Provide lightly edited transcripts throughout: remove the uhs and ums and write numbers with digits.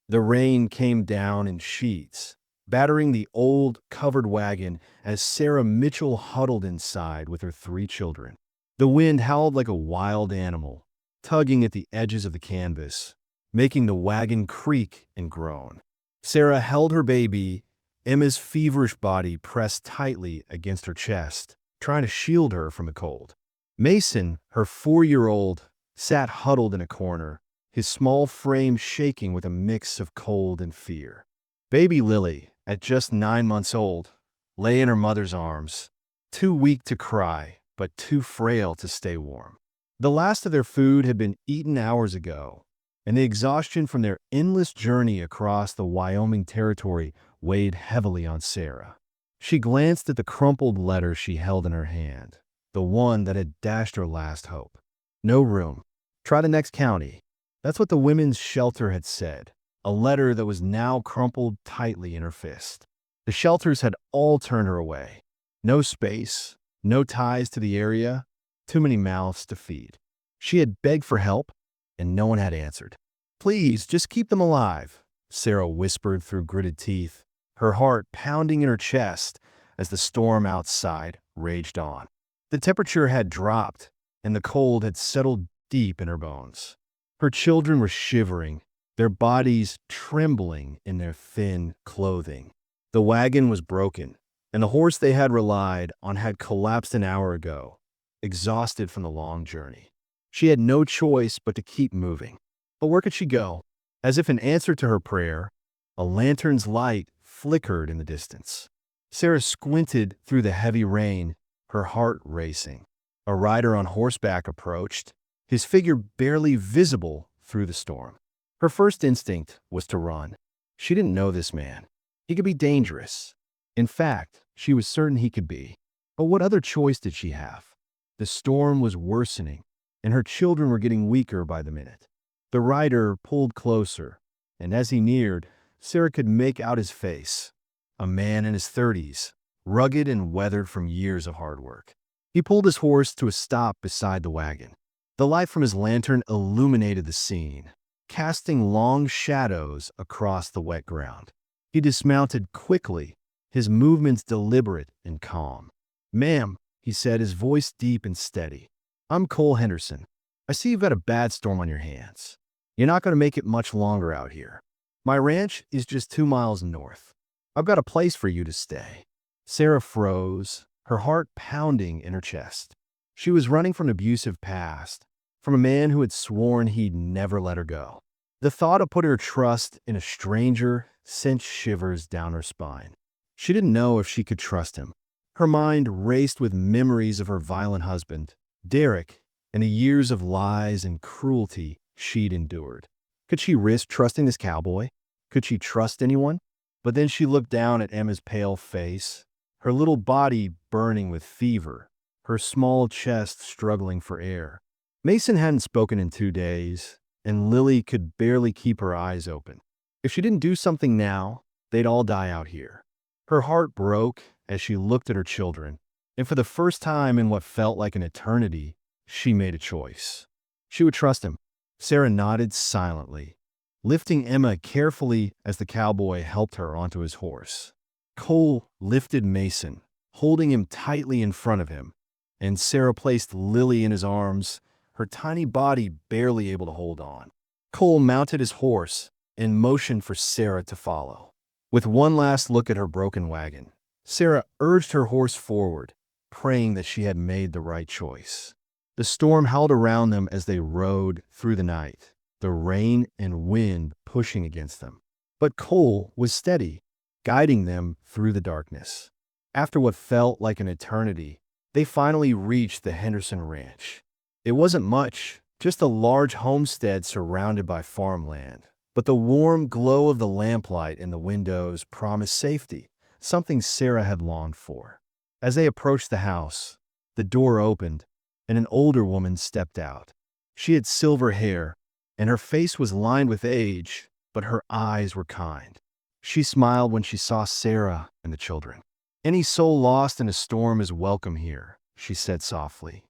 The rain came down in sheets, battering the old, covered wagon as Sarah Mitchell huddled inside with her 3 children. The wind howled like a wild animal, tugging at the edges of the canvas, making the wagon creak and groan. Sarah held her baby, Emma's feverish body pressed tightly against her chest, trying to shield her from the cold. Mason, her 4-year-old, sat huddled in a corner, his small frame shaking with a mix of cold and fear. Baby Lily, at just 9 months old, lay in her mother's arms, too weak to cry, but too frail to stay warm. The last of their food had been eaten hours ago, and the exhaustion from their endless journey across the Wyoming territory weighed heavily on Sarah. She glanced at the crumpled letter she held in her hand, the one that had dashed her last hope. No room. Try the next county. That's what the women's shelter had said, a letter that was now crumpled tightly in her fist. The shelters had all turned her away. No space, no ties to the area, too many mouths to feed. She had begged for help, and no one had answered. "Please, just keep them alive," Sarah whispered through gritted teeth, her heart pounding in her chest as the storm outside raged on. The temperature had dropped, and the cold had settled deep in her bones. Her children were shivering, their bodies trembling in their thin clothing. The wagon was broken, and the horse they had relied on had collapsed an hour ago, exhausted from the long journey. She had no choice but to keep moving. But where could she go? As if in answer to her prayer, a lantern's light flickered in the distance. Sarah squinted through the heavy rain, her heart racing. A rider on horseback approached, his figure barely visible through the storm. Her first instinct was to run. She didn't know this man. He could be dangerous. In fact, she was certain he could be. But what other choice did she have? The storm was worsening, and her children were getting weaker by the minute. The rider pulled closer, and as he neared, Sarah could make out his face. A man in his 30s, rugged and weathered from years of hard work. He pulled his horse to a stop beside the wagon. The light from his lantern illuminated the scene, casting long shadows across the wet ground. He dismounted quickly, his movements deliberate and calm. "Ma'am," he said, his voice deep and steady, "I'm Cole Henderson. I see you've got a bad storm on your hands. You're not going to make it much longer out here. My ranch is just 2 miles north. I've got a place for you to stay." Sarah froze, her heart pounding in her chest. She was running from an abusive past, from a man who had sworn he'd never let her go. The thought of putting her trust in a stranger sent shivers down her spine. She didn't know if she could trust him. Her mind raced with memories of her violent husband, Derek, and the years of lies and cruelty she'd endured. Could she risk trusting this cowboy? Could she trust anyone? But then she looked down at Emma's pale face, her little body burning with fever, her small chest struggling for air. Mason hadn't spoken in 2 days, and Lily could barely keep her eyes open. If she didn't do something now, they'd all die out here. Her heart broke as she looked at her children, and for the first time in what felt like an eternity, she made a choice. She would trust him. Sarah nodded silently, lifting Emma carefully as the cowboy helped her onto his horse. Cole lifted Mason, holding him tightly in front of him, and Sarah placed Lily in his arms, her tiny body barely able to hold on. Cole mounted his horse and motioned for Sarah to follow. With one last look at her broken wagon, Sarah urged her horse forward, praying that she had made the right choice. The storm howled around them as they rode through the night, the rain and wind pushing against them. But Cole was steady, guiding them through the darkness. After what felt like an eternity, they finally reached the Henderson Ranch. It wasn't much, just a large homestead surrounded by farmland. But the warm glow of the lamplight in the windows promised safety, something Sarah had longed for. As they approached the house, the door opened, and an older woman stepped out. She had silver hair, and her face was lined with age, but her eyes were kind. She smiled when she saw Sarah and the children. "Any soul lost in a storm is welcome here," she said softly.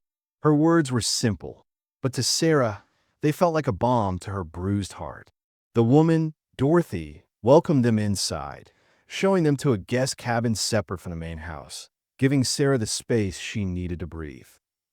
Her words were simple, but to Sarah, they felt like a balm to her bruised heart. The woman Dorothy welcomed them inside, showing them to a guest cabin separate from the main house, giving Sarah the space she needed to breathe.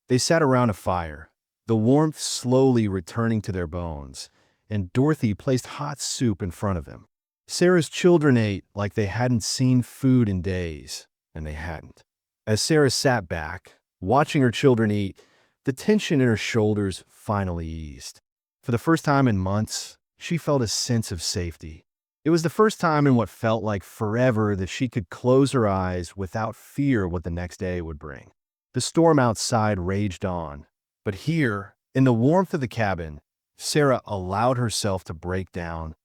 They sat around a fire, the warmth slowly returning to their bones, and Dorothy placed hot soup in front of them. Sarah's children ate like they hadn't seen food in days, and they hadn't. As Sarah sat back, watching her children eat, the tension in her shoulders finally eased. For the first time in months, she felt a sense of safety. It was the first time in what felt like forever that she could close her eyes without fear what the next day would bring. The storm outside raged on, but here, in the warmth of the cabin, Sarah allowed herself to break down,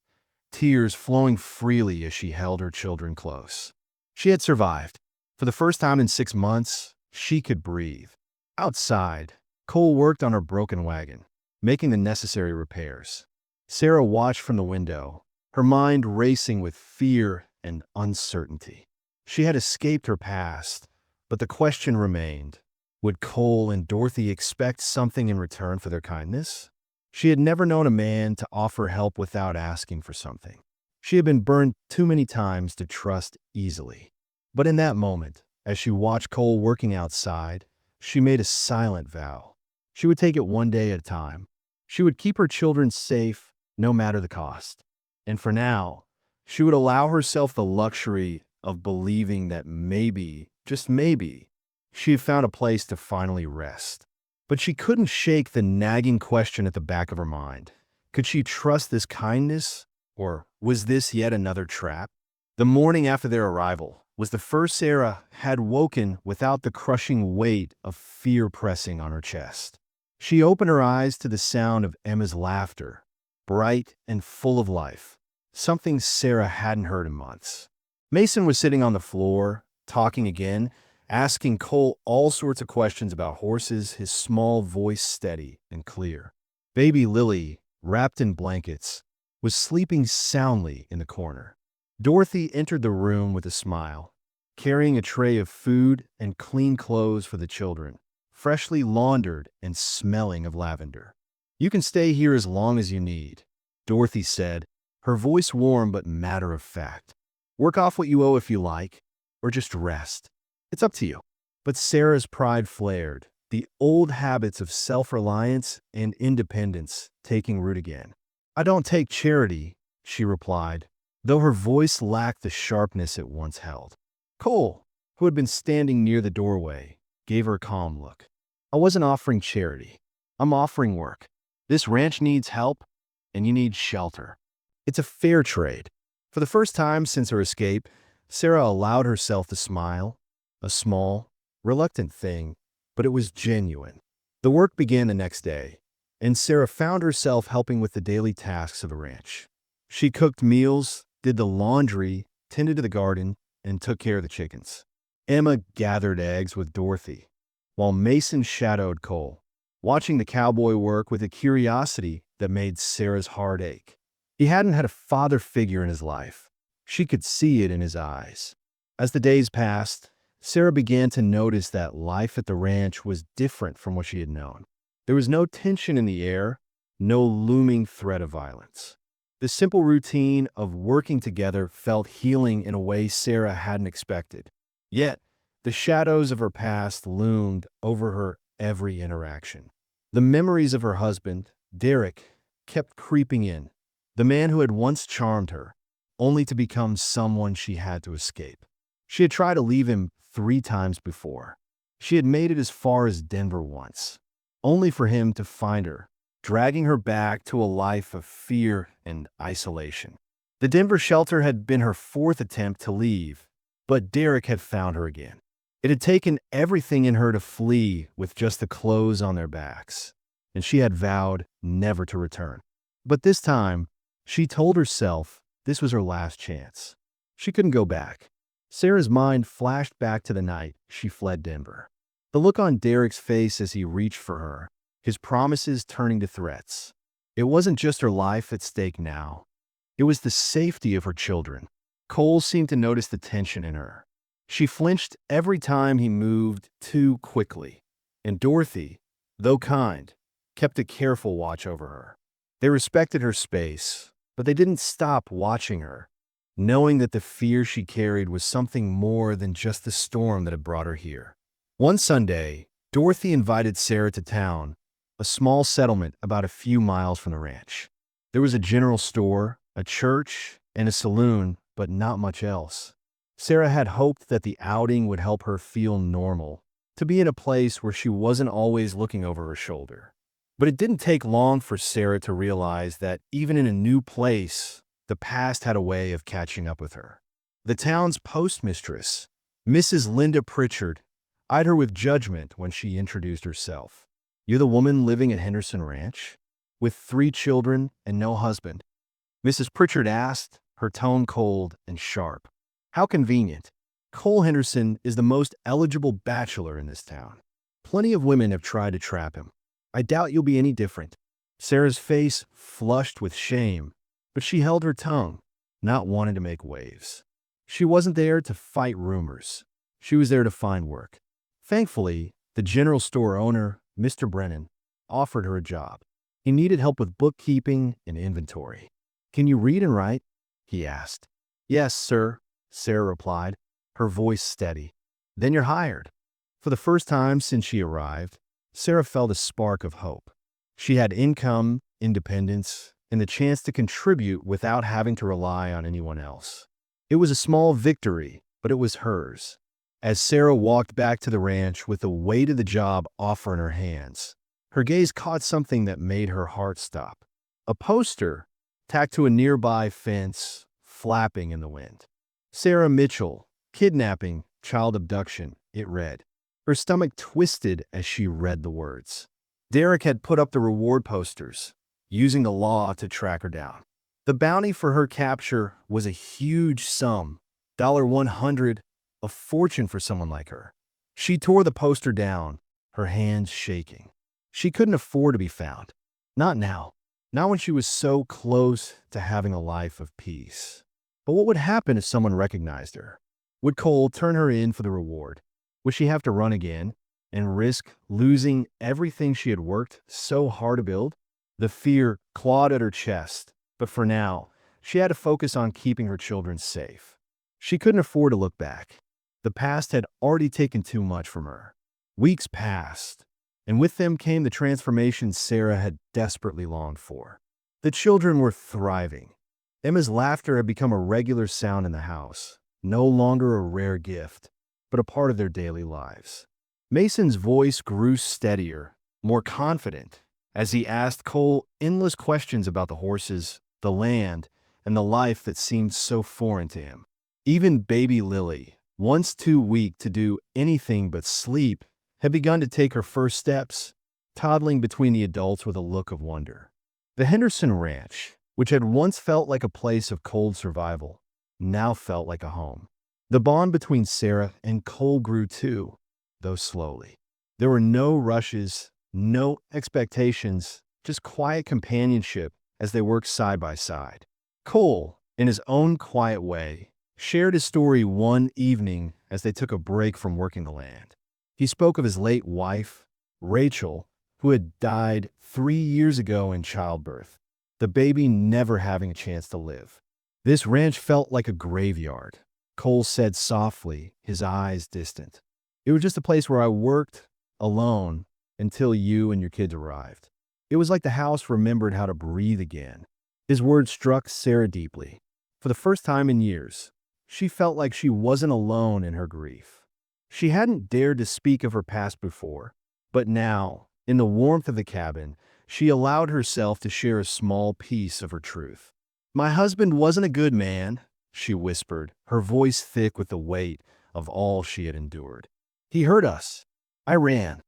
tears flowing freely as she held her children close. She had survived. For the first time in 6 months, she could breathe. Outside, Cole worked on her broken wagon, making the necessary repairs. Sarah watched from the window, her mind racing with fear and uncertainty. She had escaped her past, but the question remained, would Cole and Dorothy expect something in return for their kindness? She had never known a man to offer help without asking for something. She had been burned too many times to trust easily. But in that moment, as she watched Cole working outside, she made a silent vow. She would take it one day at a time. She would keep her children safe, no matter the cost. And for now, she would allow herself the luxury of believing that maybe, just maybe, she had found a place to finally rest. But she couldn't shake the nagging question at the back of her mind. Could she trust this kindness, or was this yet another trap? The morning after their arrival was the first Sarah had woken without the crushing weight of fear pressing on her chest. She opened her eyes to the sound of Emma's laughter, bright and full of life, something Sarah hadn't heard in months. Mason was sitting on the floor, talking again, asking Cole all sorts of questions about horses, his small voice steady and clear. Baby Lily, wrapped in blankets, was sleeping soundly in the corner. Dorothy entered the room with a smile, carrying a tray of food and clean clothes for the children, freshly laundered and smelling of lavender. "You can stay here as long as you need," Dorothy said, her voice warm but matter of fact. "Work off what you owe if you like, or just rest. It's up to you." But Sarah's pride flared, the old habits of self-reliance and independence taking root again. "I don't take charity," she replied, though her voice lacked the sharpness it once held. Cole, who had been standing near the doorway, gave her a calm look. "I wasn't offering charity. I'm offering work. This ranch needs help, and you need shelter. It's a fair trade." For the first time since her escape, Sarah allowed herself to smile, a small, reluctant thing, but it was genuine. The work began the next day, and Sarah found herself helping with the daily tasks of the ranch. She cooked meals, did the laundry, tended to the garden, and took care of the chickens. Emma gathered eggs with Dorothy, while Mason shadowed Cole, watching the cowboy work with a curiosity that made Sarah's heart ache. He hadn't had a father figure in his life. She could see it in his eyes. As the days passed, Sarah began to notice that life at the ranch was different from what she had known. There was no tension in the air, no looming threat of violence. The simple routine of working together felt healing in a way Sarah hadn't expected. Yet, the shadows of her past loomed over her every interaction. The memories of her husband, Derek, kept creeping in, the man who had once charmed her, only to become someone she had to escape. She had tried to leave him 3 times before. She had made it as far as Denver once, only for him to find her, dragging her back to a life of fear and isolation. The Denver shelter had been her 4th attempt to leave, but Derek had found her again. It had taken everything in her to flee with just the clothes on their backs, and she had vowed never to return. But this time, she told herself this was her last chance. She couldn't go back. Sarah's mind flashed back to the night she fled Denver. The look on Derek's face as he reached for her, his promises turning to threats. It wasn't just her life at stake now. It was the safety of her children. Cole seemed to notice the tension in her. She flinched every time he moved too quickly, and Dorothy, though kind, kept a careful watch over her. They respected her space, But they didn't stop watching her, knowing that the fear she carried was something more than just the storm that had brought her here. One Sunday, Dorothy invited Sarah to town, a small settlement about a few miles from the ranch. There was a general store, a church, and a saloon, but not much else. Sarah had hoped that the outing would help her feel normal, to be in a place where she wasn't always looking over her shoulder. But it didn't take long for Sarah to realize that even in a new place, the past had a way of catching up with her. The town's postmistress, Mrs. Linda Pritchard, eyed her with judgment when she introduced herself. "You're the woman living at Henderson Ranch? With 3 children and no husband?" Mrs. Pritchard asked, her tone cold and sharp. "How convenient. Cole Henderson is the most eligible bachelor in this town. Plenty of women have tried to trap him. I doubt you'll be any different." Sarah's face flushed with shame, but she held her tongue, not wanting to make waves. She wasn't there to fight rumors. She was there to find work. Thankfully, the general store owner, Mr. Brennan, offered her a job. He needed help with bookkeeping and inventory. "Can you read and write?" he asked. "Yes, sir," Sarah replied, her voice steady. "Then you're hired." For the first time since she arrived, Sarah felt a spark of hope. She had income, independence, and the chance to contribute without having to rely on anyone else. It was a small victory, but it was hers. As Sarah walked back to the ranch with the weight of the job offer in her hands, her gaze caught something that made her heart stop. A poster tacked to a nearby fence, flapping in the wind. "Sarah Mitchell, kidnapping, child abduction," it read. Her stomach twisted as she read the words. Derek had put up the reward posters, using the law to track her down. The bounty for her capture was a huge sum, $100, a fortune for someone like her. She tore the poster down, her hands shaking. She couldn't afford to be found. Not now. Not when she was so close to having a life of peace. But what would happen if someone recognized her? Would Cole turn her in for the reward? Would she have to run again and risk losing everything she had worked so hard to build? The fear clawed at her chest, but for now, she had to focus on keeping her children safe. She couldn't afford to look back. The past had already taken too much from her. Weeks passed, and with them came the transformation Sarah had desperately longed for. The children were thriving. Emma's laughter had become a regular sound in the house, no longer a rare gift, but a part of their daily lives. Mason's voice grew steadier, more confident, as he asked Cole endless questions about the horses, the land, and the life that seemed so foreign to him. Even baby Lily, once too weak to do anything but sleep, had begun to take her first steps, toddling between the adults with a look of wonder. The Henderson Ranch, which had once felt like a place of cold survival, now felt like a home. The bond between Sarah and Cole grew too, though slowly. There were no rushes, no expectations, just quiet companionship as they worked side by side. Cole, in his own quiet way, shared his story one evening as they took a break from working the land. He spoke of his late wife, Rachel, who had died 3 years ago in childbirth, the baby never having a chance to live. "This ranch felt like a graveyard," Cole said softly, his eyes distant. "It was just a place where I worked, alone, until you and your kids arrived. It was like the house remembered how to breathe again." His words struck Sarah deeply. For the first time in years, she felt like she wasn't alone in her grief. She hadn't dared to speak of her past before, but now, in the warmth of the cabin, she allowed herself to share a small piece of her truth. "My husband wasn't a good man," she whispered, her voice thick with the weight of all she had endured. "He hurt us. I ran."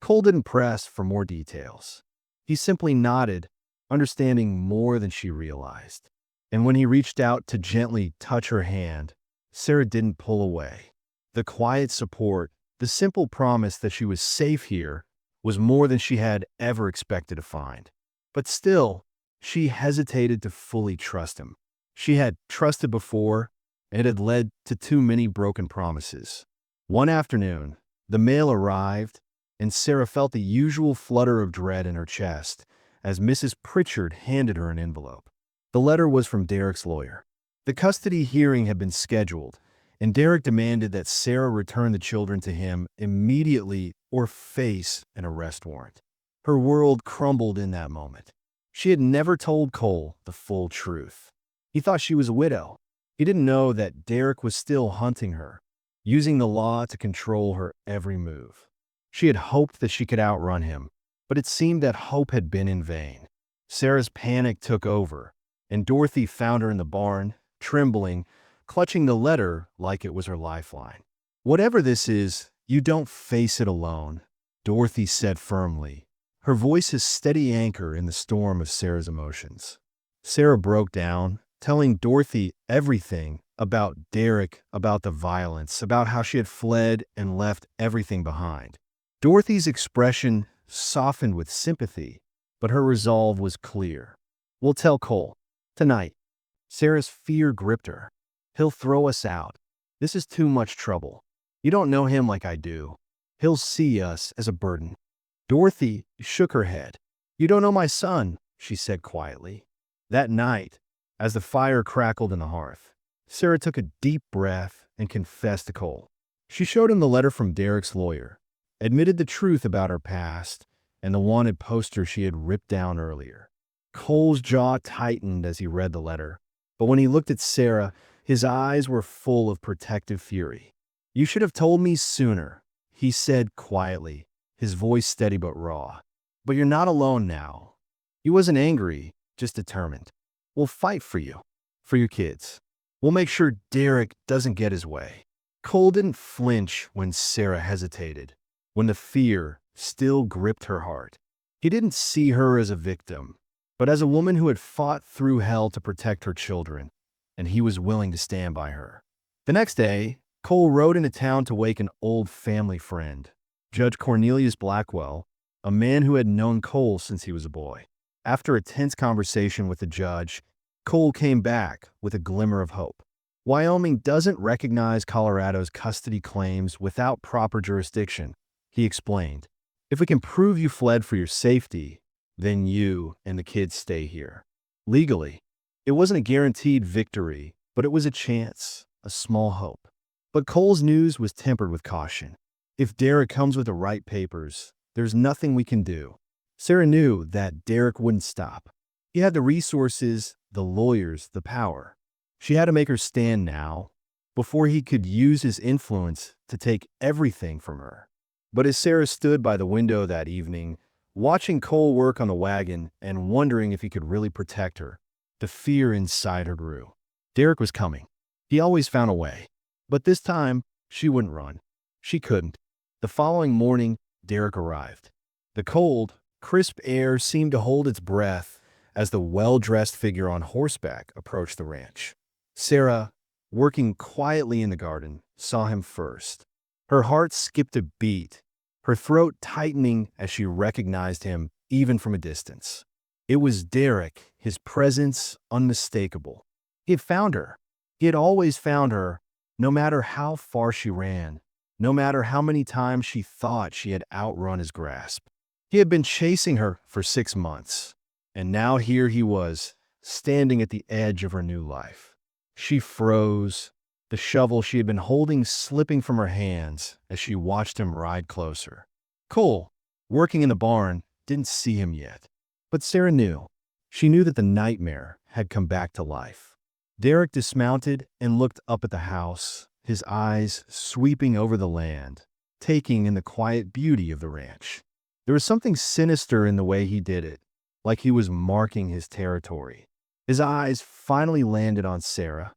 Cole didn't press for more details. He simply nodded, understanding more than she realized. And when he reached out to gently touch her hand, Sarah didn't pull away. The quiet support, the simple promise that she was safe here, was more than she had ever expected to find. But still, she hesitated to fully trust him. She had trusted before, and it had led to too many broken promises. One afternoon, the mail arrived, and Sarah felt the usual flutter of dread in her chest as Mrs. Pritchard handed her an envelope. The letter was from Derek's lawyer. The custody hearing had been scheduled, and Derek demanded that Sarah return the children to him immediately or face an arrest warrant. Her world crumbled in that moment. She had never told Cole the full truth. He thought she was a widow. He didn't know that Derek was still hunting her, using the law to control her every move. She had hoped that she could outrun him, but it seemed that hope had been in vain. Sarah's panic took over, and Dorothy found her in the barn, trembling, clutching the letter like it was her lifeline. "Whatever this is, you don't face it alone," Dorothy said firmly, her voice a steady anchor in the storm of Sarah's emotions. Sarah broke down, telling Dorothy everything about Derek, about the violence, about how she had fled and left everything behind. Dorothy's expression softened with sympathy, but her resolve was clear. "We'll tell Cole. Tonight." Sarah's fear gripped her. "He'll throw us out. This is too much trouble. You don't know him like I do. He'll see us as a burden." Dorothy shook her head. "You don't know my son," she said quietly. That night, as the fire crackled in the hearth, Sarah took a deep breath and confessed to Cole. She showed him the letter from Derek's lawyer, admitted the truth about her past, and the wanted poster she had ripped down earlier. Cole's jaw tightened as he read the letter, but when he looked at Sarah, his eyes were full of protective fury. "You should have told me sooner," he said quietly, his voice steady but raw. "But you're not alone now." He wasn't angry, just determined. "We'll fight for you, for your kids. We'll make sure Derek doesn't get his way." Cole didn't flinch when Sarah hesitated, when the fear still gripped her heart. He didn't see her as a victim, but as a woman who had fought through hell to protect her children, and he was willing to stand by her. The next day, Cole rode into town to wake an old family friend, Judge Cornelius Blackwell, a man who had known Cole since he was a boy. After a tense conversation with the judge, Cole came back with a glimmer of hope. "Wyoming doesn't recognize Colorado's custody claims without proper jurisdiction," he explained. "If we can prove you fled for your safety, then you and the kids stay here. Legally." It wasn't a guaranteed victory, but it was a chance, a small hope. But Cole's news was tempered with caution. If Derek comes with the right papers, there's nothing we can do. Sarah knew that Derek wouldn't stop. He had the resources, the lawyers, the power. She had to make her stand now, before he could use his influence to take everything from her. But as Sarah stood by the window that evening, watching Cole work on the wagon and wondering if he could really protect her, the fear inside her grew. Derek was coming. He always found a way. But this time, she wouldn't run. She couldn't. The following morning, Derek arrived. The cold, crisp air seemed to hold its breath as the well-dressed figure on horseback approached the ranch. Sarah, working quietly in the garden, saw him first. Her heart skipped a beat, her throat tightening as she recognized him even from a distance. It was Derek, his presence unmistakable. He had found her. He had always found her, no matter how far she ran, no matter how many times she thought she had outrun his grasp. He had been chasing her for 6 months, and now here he was, standing at the edge of her new life. She froze, the shovel she had been holding slipping from her hands as she watched him ride closer. Cole, working in the barn, didn't see him yet. But Sarah knew. She knew that the nightmare had come back to life. Derek dismounted and looked up at the house, his eyes sweeping over the land, taking in the quiet beauty of the ranch. There was something sinister in the way he did it, like he was marking his territory. His eyes finally landed on Sarah,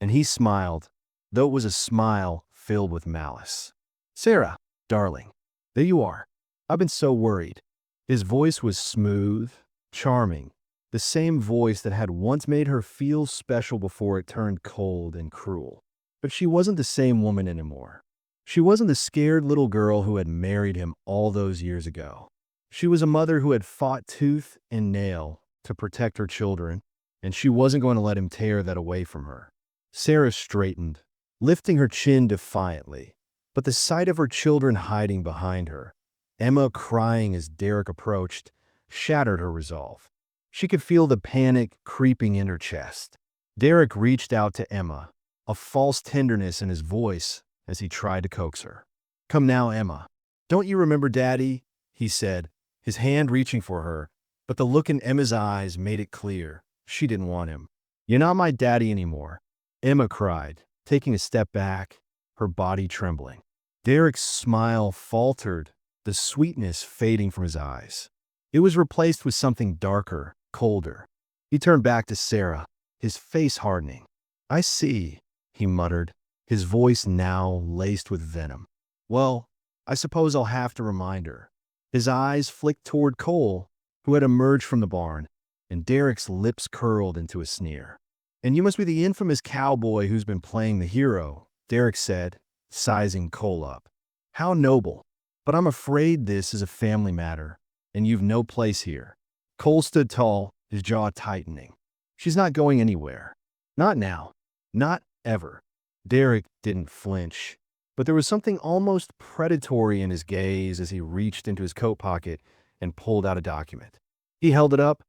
and he smiled, though it was a smile filled with malice. "Sarah, darling, there you are. I've been so worried." His voice was smooth, charming, the same voice that had once made her feel special before it turned cold and cruel. But she wasn't the same woman anymore. She wasn't the scared little girl who had married him all those years ago. She was a mother who had fought tooth and nail to protect her children, and she wasn't going to let him tear that away from her. Sarah straightened, lifting her chin defiantly, but the sight of her children hiding behind her, Emma crying as Derek approached, shattered her resolve. She could feel the panic creeping in her chest. Derek reached out to Emma, a false tenderness in his voice as he tried to coax her. "Come now, Emma. Don't you remember Daddy?" he said, his hand reaching for her, but the look in Emma's eyes made it clear she didn't want him. "You're not my daddy anymore," Emma cried, taking a step back, her body trembling. Derek's smile faltered, the sweetness fading from his eyes. It was replaced with something darker, colder. He turned back to Sarah, his face hardening. "I see," he muttered, his voice now laced with venom. "Well, I suppose I'll have to remind her." His eyes flicked toward Cole, who had emerged from the barn, and Derek's lips curled into a sneer. "And you must be the infamous cowboy who's been playing the hero," Derek said, sizing Cole up. "How noble. But I'm afraid this is a family matter, and you've no place here." Cole stood tall, his jaw tightening. "She's not going anywhere. Not now. Not ever." Derek didn't flinch, but there was something almost predatory in his gaze as he reached into his coat pocket and pulled out a document. He held it up,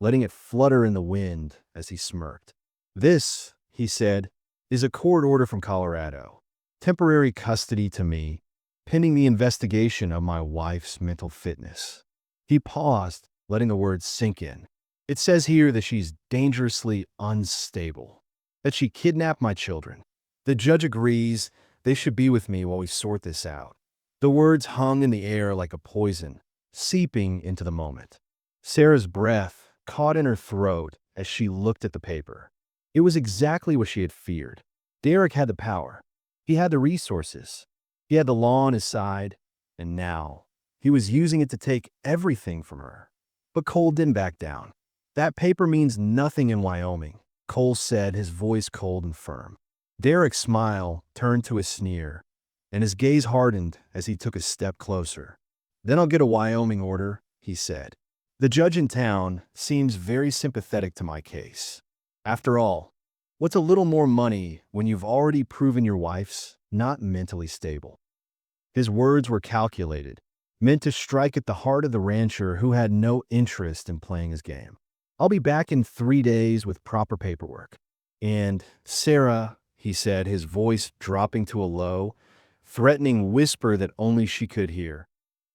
letting it flutter in the wind as he smirked. "This," he said, "is a court order from Colorado. Temporary custody to me, pending the investigation of my wife's mental fitness." He paused, letting the words sink in. "It says here that she's dangerously unstable, that she kidnapped my children. The judge agrees they should be with me while we sort this out." The words hung in the air like a poison, seeping into the moment. Sarah's breath caught in her throat as she looked at the paper. It was exactly what she had feared. Derek had the power. He had the resources. He had the law on his side, and now he was using it to take everything from her. But Cole didn't back down. "That paper means nothing in Wyoming," Cole said, his voice cold and firm. Derek's smile turned to a sneer, and his gaze hardened as he took a step closer. "Then I'll get a Wyoming order," he said. "The judge in town seems very sympathetic to my case. After all, what's a little more money when you've already proven your wife's not mentally stable?" His words were calculated, meant to strike at the heart of the rancher who had no interest in playing his game. "I'll be back in 3 days with proper paperwork. And, Sarah," he said, his voice dropping to a low, threatening whisper that only she could hear,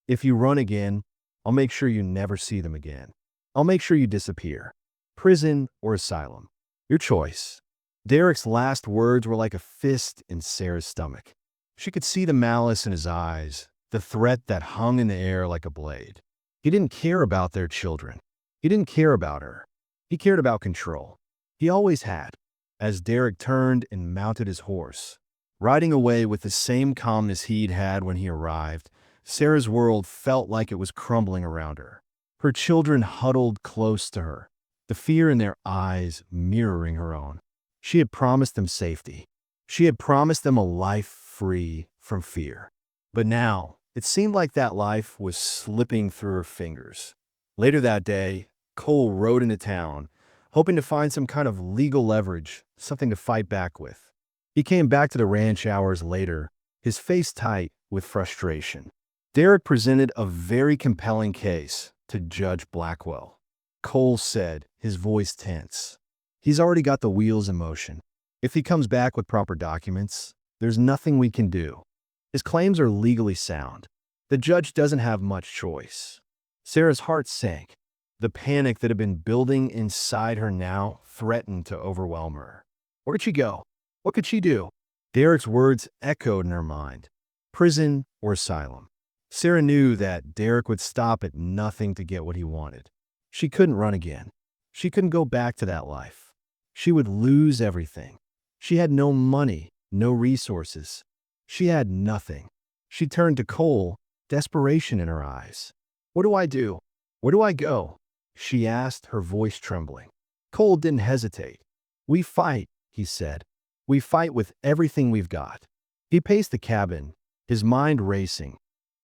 "if you run again, I'll make sure you never see them again. I'll make sure you disappear. Prison or asylum. Your choice." Derek's last words were like a fist in Sarah's stomach. She could see the malice in his eyes, the threat that hung in the air like a blade. He didn't care about their children. He didn't care about her. He cared about control. He always had. As Derek turned and mounted his horse, riding away with the same calmness he'd had when he arrived, Sarah's world felt like it was crumbling around her. Her children huddled close to her, the fear in their eyes mirroring her own. She had promised them safety. She had promised them a life free from fear. But now, it seemed like that life was slipping through her fingers. Later that day, Cole rode into town, hoping to find some kind of legal leverage, something to fight back with. He came back to the ranch hours later, his face tight with frustration. Derek presented a very compelling case to Judge Blackwell. Cole said, his voice tense. "He's already got the wheels in motion. If he comes back with proper documents, there's nothing we can do. His claims are legally sound. The judge doesn't have much choice." Sarah's heart sank. The panic that had been building inside her now threatened to overwhelm her. Where'd she go? What could she do? Derek's words echoed in her mind. Prison or asylum. Sarah knew that Derek would stop at nothing to get what he wanted. She couldn't run again. She couldn't go back to that life. She would lose everything. She had no money, no resources. She had nothing. She turned to Cole, desperation in her eyes. "What do I do? Where do I go?" she asked, her voice trembling. Cole didn't hesitate. "We fight," he said. "We fight with everything we've got." He paced the cabin, his mind racing,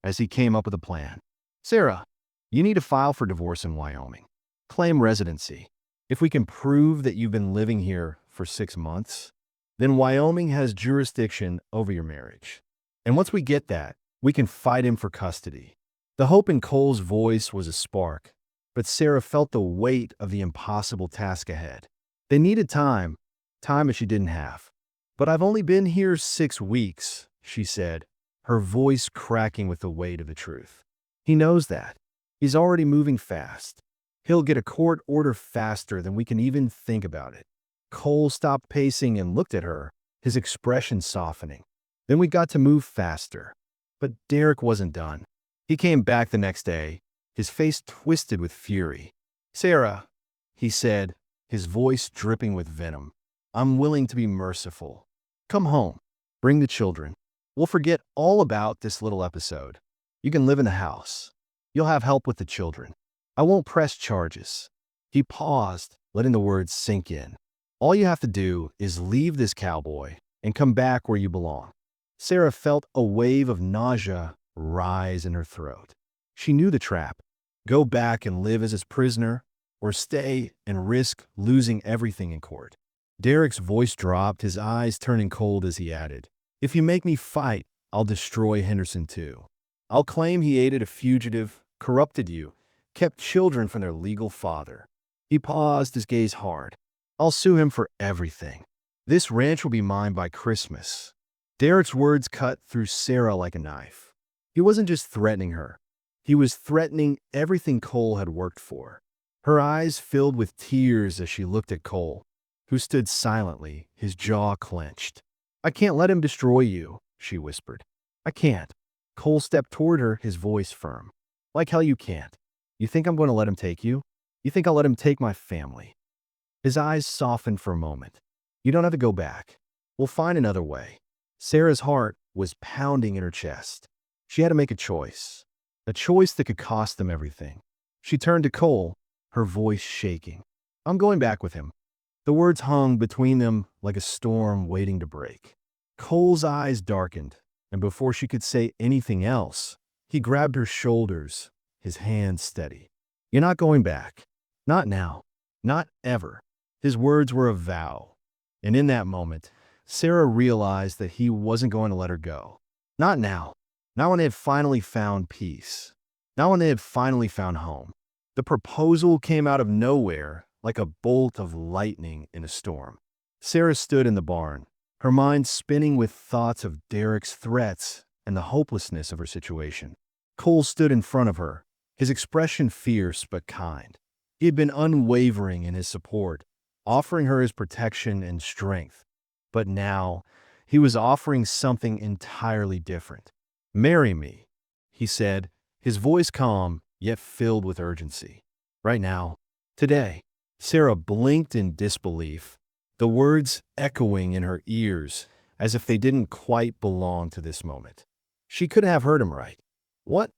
as he came up with a plan. "Sarah, you need to file for divorce in Wyoming. Claim residency. If we can prove that you've been living here for 6 months, then Wyoming has jurisdiction over your marriage. And once we get that, we can fight him for custody." The hope in Cole's voice was a spark, but Sarah felt the weight of the impossible task ahead. They needed time that she didn't have. "But I've only been here 6 weeks," she said, her voice cracking with the weight of the truth. "He knows that. He's already moving fast. He'll get a court order faster than we can even think about it." Cole stopped pacing and looked at her, his expression softening. "Then we got to move faster." But Derek wasn't done. He came back the next day, his face twisted with fury. "Sarah," he said, his voice dripping with venom, "I'm willing to be merciful. Come home. Bring the children. We'll forget all about this little episode. You can live in the house. You'll have help with the children. I won't press charges." He paused, letting the words sink in. "All you have to do is leave this cowboy and come back where you belong." Sarah felt a wave of nausea rise in her throat. She knew the trap. Go back and live as his prisoner, or stay and risk losing everything in court. Derek's voice dropped, his eyes turning cold as he added, "If you make me fight, I'll destroy Henderson too. I'll claim he aided a fugitive, corrupted you, kept children from their legal father." He paused, his gaze hard. "I'll sue him for everything. This ranch will be mine by Christmas." Derek's words cut through Sarah like a knife. He wasn't just threatening her. He was threatening everything Cole had worked for. Her eyes filled with tears as she looked at Cole, who stood silently, his jaw clenched. "I can't let him destroy you," she whispered. "I can't." Cole stepped toward her, his voice firm. "Like hell you can't. You think I'm going to let him take you? You think I'll let him take my family?" His eyes softened for a moment. "You don't have to go back. We'll find another way." Sarah's heart was pounding in her chest. She had to make a choice that could cost them everything. She turned to Cole, her voice shaking. "I'm going back with him." The words hung between them like a storm waiting to break. Cole's eyes darkened, and before she could say anything else, he grabbed her shoulders, his hand steady. "You're not going back. Not now. Not ever." His words were a vow, and in that moment, Sarah realized that he wasn't going to let her go. Not now. Not when they had finally found peace. Not when they had finally found home. The proposal came out of nowhere like a bolt of lightning in a storm. Sarah stood in the barn, her mind spinning with thoughts of Derek's threats and the hopelessness of her situation. Cole stood in front of her, his expression fierce but kind. He had been unwavering in his support, offering her his protection and strength. But now, he was offering something entirely different. "Marry me," he said, his voice calm, yet filled with urgency. "Right now. Today." Sarah blinked in disbelief, the words echoing in her ears as if they didn't quite belong to this moment. She couldn't have heard him right. "What?"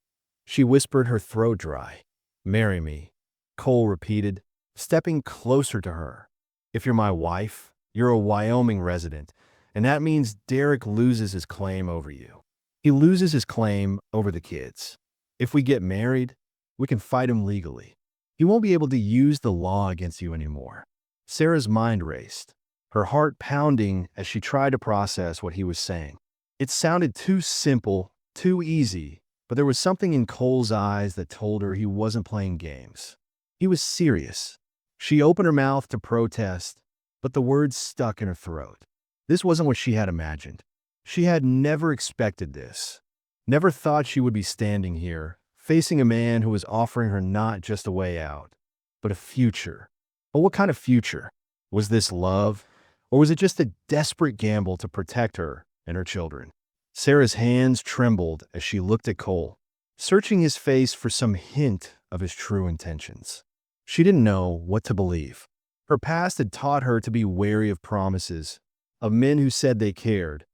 she whispered, her throat dry. "Marry me," Cole repeated, stepping closer to her. "If you're my wife, you're a Wyoming resident, and that means Derek loses his claim over you. He loses his claim over the kids. If we get married, we can fight him legally. He won't be able to use the law against you anymore." Sarah's mind raced, her heart pounding as she tried to process what he was saying. It sounded too simple, too easy, but there was something in Cole's eyes that told her he wasn't playing games. He was serious. She opened her mouth to protest, but the words stuck in her throat. This wasn't what she had imagined. She had never expected this. Never thought she would be standing here, facing a man who was offering her not just a way out, but a future. But what kind of future? Was this love, or was it just a desperate gamble to protect her and her children? Sarah's hands trembled as she looked at Cole, searching his face for some hint of his true intentions. She didn't know what to believe. Her past had taught her to be wary of promises, of men who said they cared,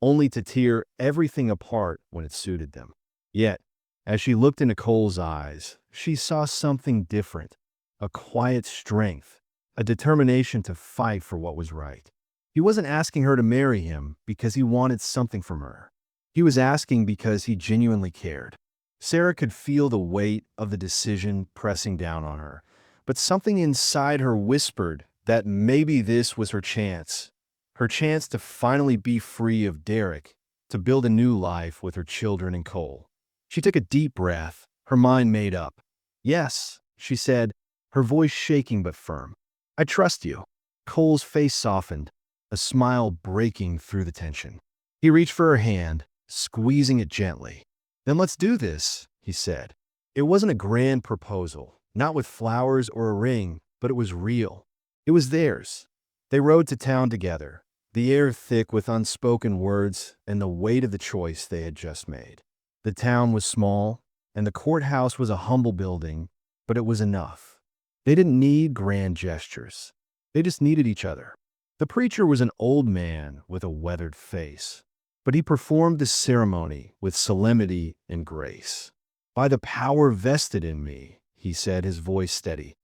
only to tear everything apart when it suited them. Yet, as she looked into Cole's eyes, she saw something different, a quiet strength, a determination to fight for what was right. He wasn't asking her to marry him because he wanted something from her. He was asking because he genuinely cared. Sarah could feel the weight of the decision pressing down on her, but something inside her whispered that maybe this was her chance to finally be free of Derek, to build a new life with her children and Cole. She took a deep breath, her mind made up. Yes, she said, her voice shaking but firm. "I trust you." Cole's face softened, a smile breaking through the tension. He reached for her hand, squeezing it gently. "Then let's do this," he said. It wasn't a grand proposal, not with flowers or a ring, but it was real. It was theirs. They rode to town together, the air thick with unspoken words and the weight of the choice they had just made. The town was small, and the courthouse was a humble building, but it was enough. They didn't need grand gestures. They just needed each other. The preacher was an old man with a weathered face, but he performed the ceremony with solemnity and grace. "By the power vested in me," he said, his voice steady,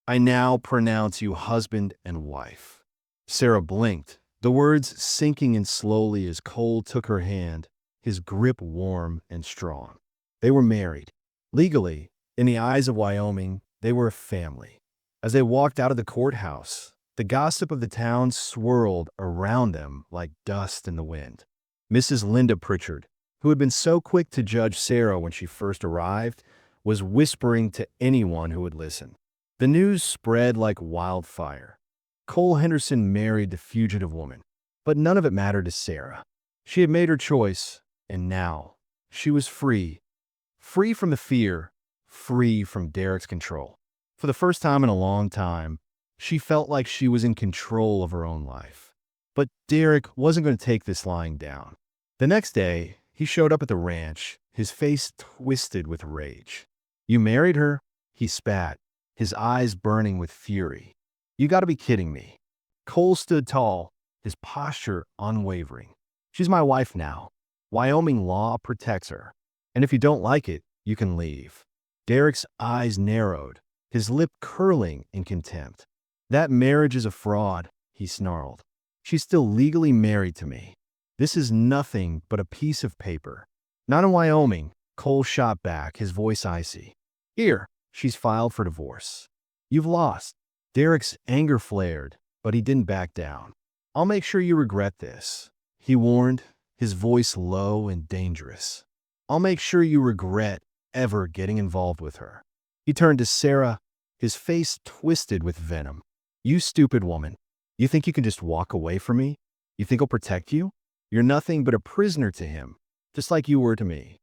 "I now pronounce you husband and wife." Sarah blinked, the words sinking in slowly as Cole took her hand, his grip warm and strong. They were married. Legally, in the eyes of Wyoming, they were a family. As they walked out of the courthouse, the gossip of the town swirled around them like dust in the wind. Mrs. Linda Pritchard, who had been so quick to judge Sarah when she first arrived, was whispering to anyone who would listen. The news spread like wildfire. Cole Henderson married the fugitive woman, but none of it mattered to Sarah. She had made her choice, and now she was free. Free from the fear, free from Derek's control. For the first time in a long time, she felt like she was in control of her own life. But Derek wasn't going to take this lying down. The next day, he showed up at the ranch, his face twisted with rage. "You married her?" he spat, his eyes burning with fury. "You gotta be kidding me." Cole stood tall, his posture unwavering. "She's my wife now. Wyoming law protects her. And if you don't like it, you can leave." Derek's eyes narrowed, his lip curling in contempt. "That marriage is a fraud," he snarled. "She's still legally married to me. This is nothing but a piece of paper." "Not in Wyoming," Cole shot back, his voice icy. "Here, she's filed for divorce. You've lost." Derek's anger flared, but he didn't back down. "I'll make sure you regret this," he warned, his voice low and dangerous. "I'll make sure you regret ever getting involved with her." He turned to Sarah, his face twisted with venom. "You stupid woman. You think you can just walk away from me? You think I'll protect you? You're nothing but a prisoner to him, just like you were to me."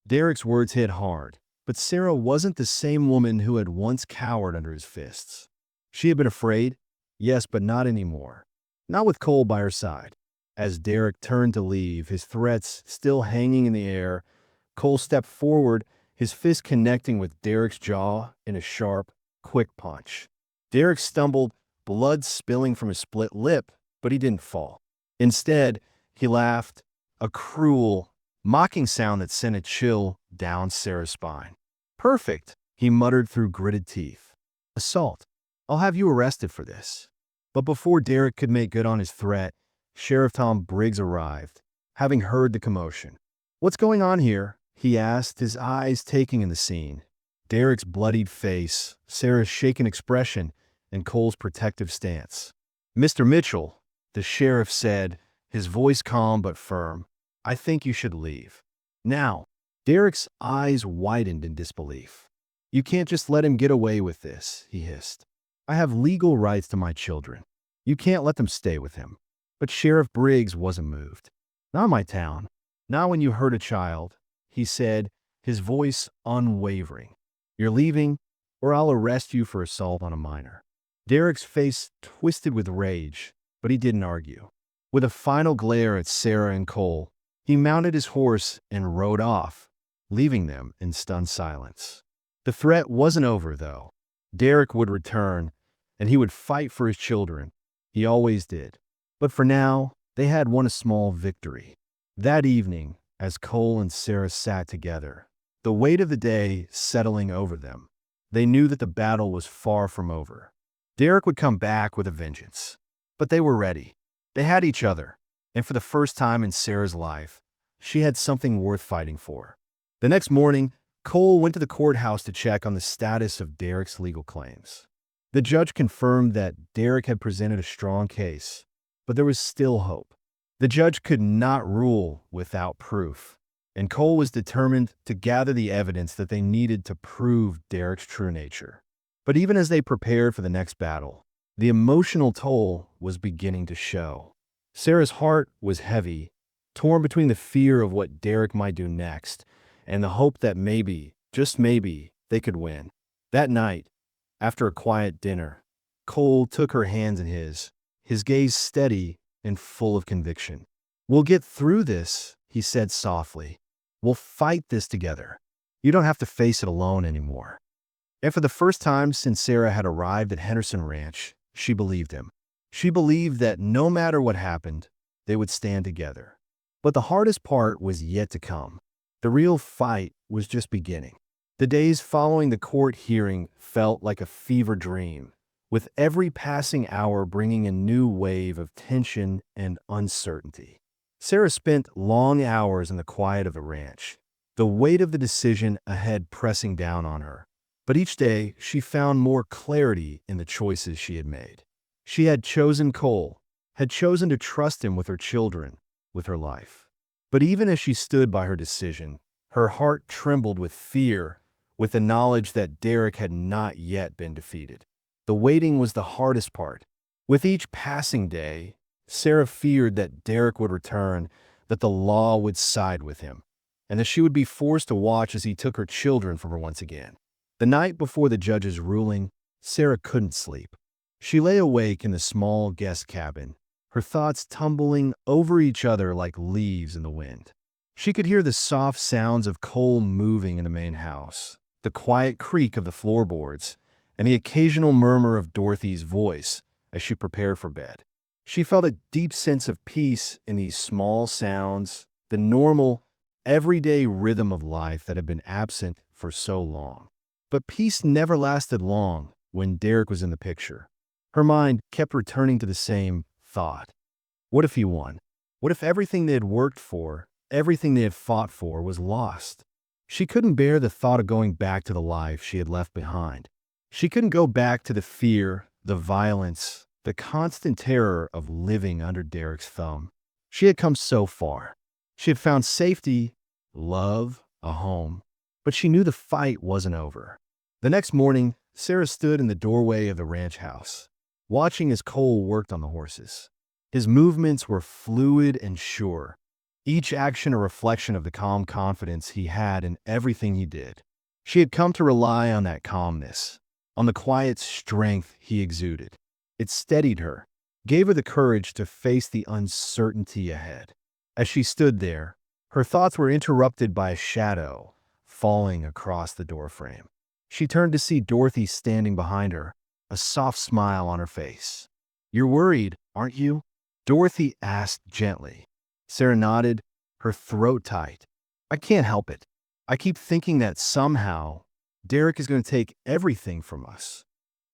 Derek's words hit hard, but Sarah wasn't the same woman who had once cowered under his fists. She had been afraid, yes, but not anymore. Not with Cole by her side. As Derek turned to leave, his threats still hanging in the air, Cole stepped forward, his fist connecting with Derek's jaw in a sharp, quick punch. Derek stumbled, blood spilling from his split lip, but he didn't fall. Instead, he laughed, a cruel, mocking sound that sent a chill down Sarah's spine. "Perfect," he muttered through gritted teeth. "Assault. I'll have you arrested for this." But before Derek could make good on his threat, Sheriff Tom Briggs arrived, having heard the commotion. "What's going on here?" he asked, his eyes taking in the scene. Derek's bloodied face, Sarah's shaken expression, and Cole's protective stance. "Mr. Mitchell," the sheriff said, his voice calm but firm, "I think you should leave. Now." Derek's eyes widened in disbelief. "You can't just let him get away with this," he hissed. "I have legal rights to my children. You can't let them stay with him." But Sheriff Briggs wasn't moved. "Not in my town. Not when you hurt a child," he said, his voice unwavering. "You're leaving, or I'll arrest you for assault on a minor." Derek's face twisted with rage, but he didn't argue. With a final glare at Sarah and Cole, he mounted his horse and rode off, leaving them in stunned silence. The threat wasn't over, though. Derek would return, and he would fight for his children. He always did. But for now, they had won a small victory. That evening, as Cole and Sarah sat together, the weight of the day settling over them, they knew that the battle was far from over. Derek would come back with a vengeance. But they were ready. They had each other, and for the first time in Sarah's life, she had something worth fighting for. The next morning, Cole went to the courthouse to check on the status of Derek's legal claims. The judge confirmed that Derek had presented a strong case, but there was still hope. The judge could not rule without proof, and Cole was determined to gather the evidence that they needed to prove Derek's true nature. But even as they prepared for the next battle, the emotional toll was beginning to show. Sarah's heart was heavy, torn between the fear of what Derek might do next and the hope that maybe, just maybe, they could win. That night, after a quiet dinner, Cole took her hands in his gaze steady and full of conviction. "We'll get through this," he said softly. "We'll fight this together. You don't have to face it alone anymore." And for the first time since Sarah had arrived at Henderson Ranch, she believed him. She believed that no matter what happened, they would stand together. But the hardest part was yet to come. The real fight was just beginning. The days following the court hearing felt like a fever dream, with every passing hour bringing a new wave of tension and uncertainty. Sarah spent long hours in the quiet of the ranch, the weight of the decision ahead pressing down on her. But each day, she found more clarity in the choices she had made. She had chosen Cole, had chosen to trust him with her children, with her life. But even as she stood by her decision, her heart trembled with fear, with the knowledge that Derek had not yet been defeated. The waiting was the hardest part. With each passing day, Sarah feared that Derek would return, that the law would side with him, and that she would be forced to watch as he took her children from her once again. The night before the judge's ruling, Sarah couldn't sleep. She lay awake in the small guest cabin, her thoughts tumbling over each other like leaves in the wind. She could hear the soft sounds of Cole moving in the main house, the quiet creak of the floorboards, and the occasional murmur of Dorothy's voice as she prepared for bed. She felt a deep sense of peace in these small sounds, the normal, everyday rhythm of life that had been absent for so long. But peace never lasted long when Derek was in the picture. Her mind kept returning to the same thought. What if he won? What if everything they had worked for, everything they had fought for, was lost? She couldn't bear the thought of going back to the life she had left behind. She couldn't go back to the fear, the violence, the constant terror of living under Derek's thumb. She had come so far. She had found safety, love, a home. But she knew the fight wasn't over. The next morning, Sarah stood in the doorway of the ranch house, watching as Cole worked on the horses. His movements were fluid and sure, each action a reflection of the calm confidence he had in everything he did. She had come to rely on that calmness, on the quiet strength he exuded. It steadied her, gave her the courage to face the uncertainty ahead. As she stood there, her thoughts were interrupted by a shadow falling across the doorframe. She turned to see Dorothy standing behind her, a soft smile on her face. "You're worried, aren't you?" Dorothy asked gently. Sarah nodded, her throat tight. "I can't help it. I keep thinking that somehow Derek is going to take everything from us."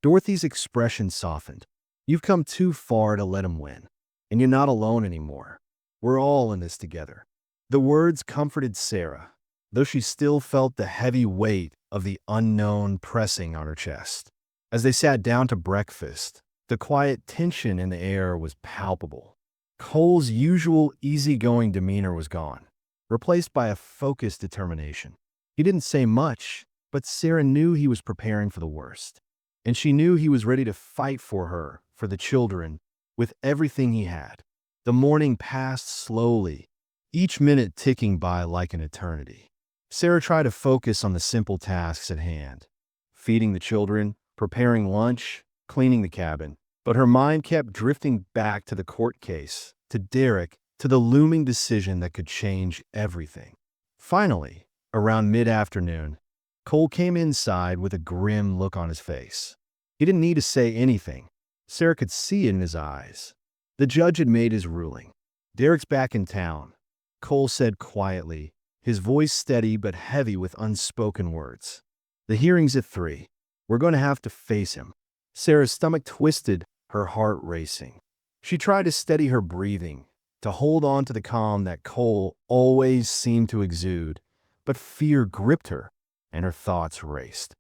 Dorothy's expression softened. "You've come too far to let him win, and you're not alone anymore. We're all in this together." The words comforted Sarah, though she still felt the heavy weight of the unknown pressing on her chest. As they sat down to breakfast, the quiet tension in the air was palpable. Cole's usual easygoing demeanor was gone, replaced by a focused determination. He didn't say much, but Sarah knew he was preparing for the worst. And she knew he was ready to fight for her, for the children, with everything he had. The morning passed slowly, each minute ticking by like an eternity. Sarah tried to focus on the simple tasks at hand, feeding the children, preparing lunch, cleaning the cabin. But her mind kept drifting back to the court case, to Derek, to the looming decision that could change everything. Finally, around mid-afternoon, Cole came inside with a grim look on his face. He didn't need to say anything. Sarah could see it in his eyes. The judge had made his ruling. "Derek's back in town," Cole said quietly, his voice steady but heavy with unspoken words. "The hearing's at 3. We're going to have to face him." Sarah's stomach twisted, her heart racing. She tried to steady her breathing, to hold on to the calm that Cole always seemed to exude, but fear gripped her, and her thoughts raced.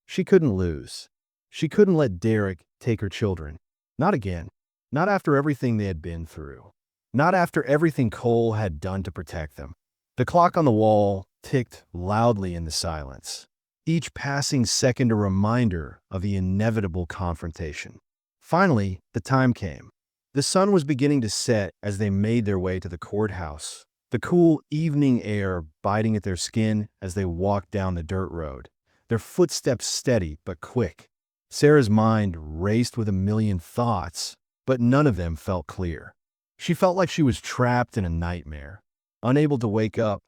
She couldn't lose. She couldn't let Derek take her children. Not again. Not after everything they had been through. Not after everything Cole had done to protect them. The clock on the wall ticked loudly in the silence. each passing second a reminder of the inevitable confrontation. Finally, the time came. The sun was beginning to set as they made their way to the courthouse, the cool evening air biting at their skin as they walked down the dirt road, their footsteps steady but quick. Sarah's mind raced with a million thoughts, but none of them felt clear. She felt like she was trapped in a nightmare, unable to wake up,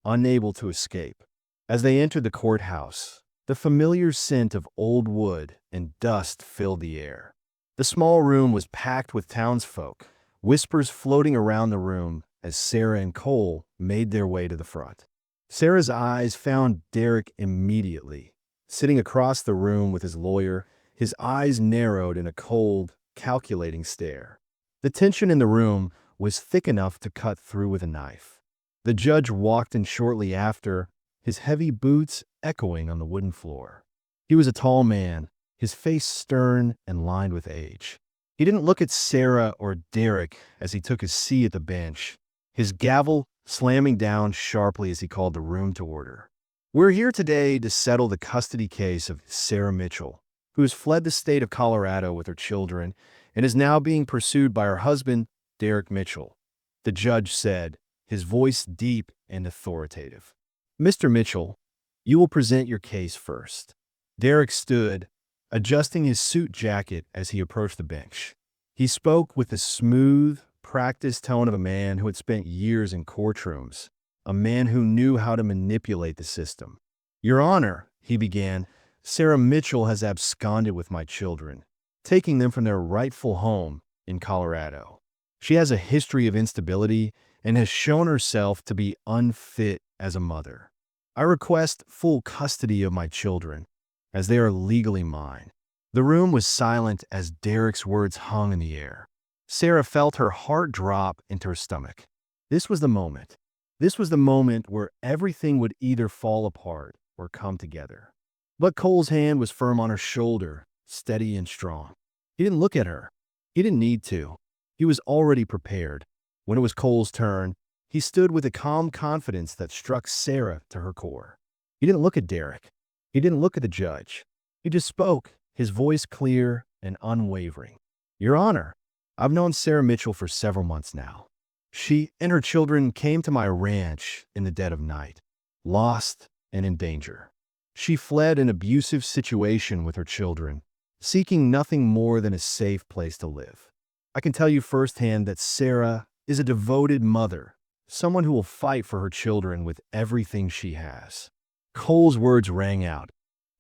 unable to escape. As they entered the courthouse, the familiar scent of old wood and dust filled the air. The small room was packed with townsfolk, whispers floating around the room as Sarah and Cole made their way to the front. Sarah's eyes found Derek immediately, sitting across the room with his lawyer, his eyes narrowed in a cold, calculating stare. The tension in the room was thick enough to cut through with a knife. The judge walked in shortly after, his heavy boots echoing on the wooden floor. He was a tall man, his face stern and lined with age. He didn't look at Sarah or Derek as he took his seat at the bench, his gavel slamming down sharply as he called the room to order. We're here today to settle the custody case of Sarah Mitchell, who has fled the state of Colorado with her children and is now being pursued by her husband, Derek Mitchell. The judge said, his voice deep and authoritative. Mr. Mitchell, you will present your case first. Derek stood, adjusting his suit jacket as he approached the bench. He spoke with the smooth, practiced tone of a man who had spent years in courtrooms, a man who knew how to manipulate the system. Your Honor, he began, Sarah Mitchell has absconded with my children, taking them from their rightful home in Colorado. She has a history of instability and has shown herself to be unfit as a mother. I request full custody of my children, as they are legally mine. The room was silent as Derek's words hung in the air. Sarah felt her heart drop into her stomach. This was the moment. This was the moment where everything would either fall apart or come together. But Cole's hand was firm on her shoulder, steady and strong. He didn't look at her. He didn't need to. He was already prepared. When it was Cole's turn, he stood with a calm confidence that struck Sarah to her core. He didn't look at Derek. He didn't look at the judge. He just spoke, his voice clear and unwavering. Your Honor, I've known Sarah Mitchell for several months now. She and her children came to my ranch in the dead of night, lost and in danger. She fled an abusive situation with her children, seeking nothing more than a safe place to live. I can tell you firsthand that Sarah is a devoted mother, someone who will fight for her children with everything she has. Cole's words rang out,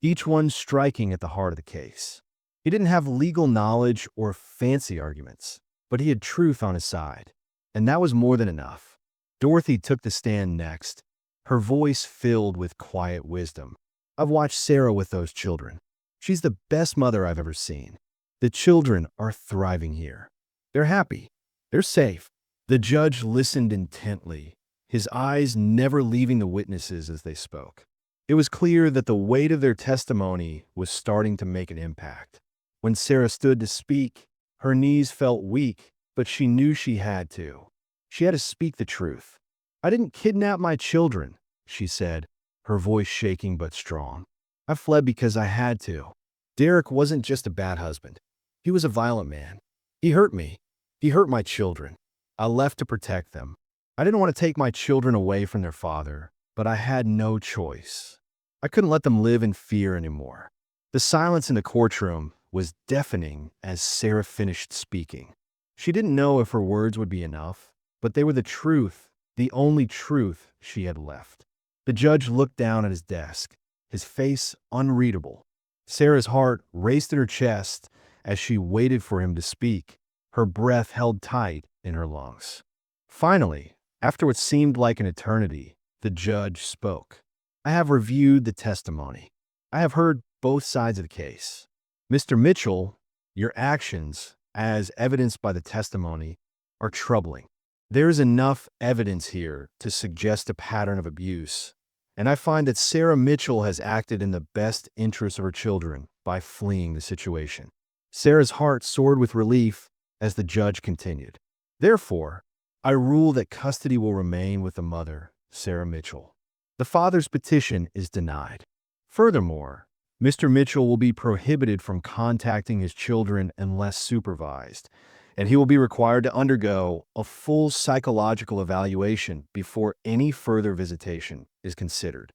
each one striking at the heart of the case. He didn't have legal knowledge or fancy arguments, but he had truth on his side, and that was more than enough. Dorothy took the stand next, her voice filled with quiet wisdom. I've watched Sarah with those children. She's the best mother I've ever seen. The children are thriving here. They're happy. They're safe. The judge listened intently, his eyes never leaving the witnesses as they spoke. It was clear that the weight of their testimony was starting to make an impact. When Sarah stood to speak, her knees felt weak, but she knew she had to. She had to speak the truth. I didn't kidnap my children, she said, her voice shaking but strong. I fled because I had to. Derek wasn't just a bad husband. He was a violent man. He hurt me. He hurt my children. I left to protect them. I didn't want to take my children away from their father, but I had no choice. I couldn't let them live in fear anymore. The silence in the courtroom was deafening as Sarah finished speaking. She didn't know if her words would be enough, but they were the truth, the only truth she had left. The judge looked down at his desk, his face unreadable. Sarah's heart raced in her chest as she waited for him to speak, her breath held tight in her lungs. Finally, after what seemed like an eternity, the judge spoke. I have reviewed the testimony. I have heard both sides of the case. Mr. Mitchell, your actions, as evidenced by the testimony, are troubling. There is enough evidence here to suggest a pattern of abuse, and I find that Sarah Mitchell has acted in the best interest of her children by fleeing the situation. Sarah's heart soared with relief as the judge continued. Therefore, I rule that custody will remain with the mother, Sarah Mitchell. The father's petition is denied. Furthermore, Mr. Mitchell will be prohibited from contacting his children unless supervised, and he will be required to undergo a full psychological evaluation before any further visitation is considered.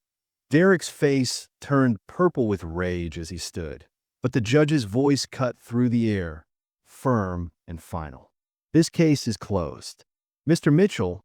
Derek's face turned purple with rage as he stood, but the judge's voice cut through the air, firm and final. This case is closed. Mr. Mitchell,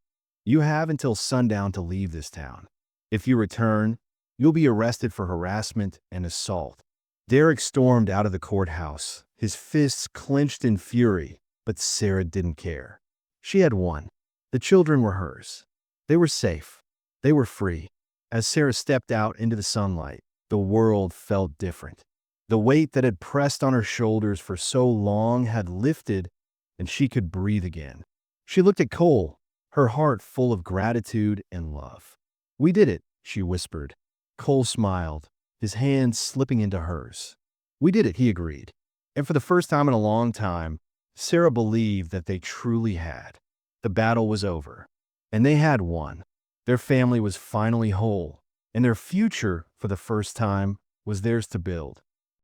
you have until sundown to leave this town. If you return, you'll be arrested for harassment and assault. Derek stormed out of the courthouse, his fists clenched in fury, but Sarah didn't care. She had won. The children were hers. They were safe. They were free. As Sarah stepped out into the sunlight, the world felt different. The weight that had pressed on her shoulders for so long had lifted, and she could breathe again. She looked at Cole, her heart full of gratitude and love. "We did it," she whispered. Cole smiled, his hand slipping into hers. "We did it," he agreed. And for the first time in a long time, Sarah believed that they truly had. The battle was over, and they had won. Their family was finally whole, and their future, for the first time, was theirs to build.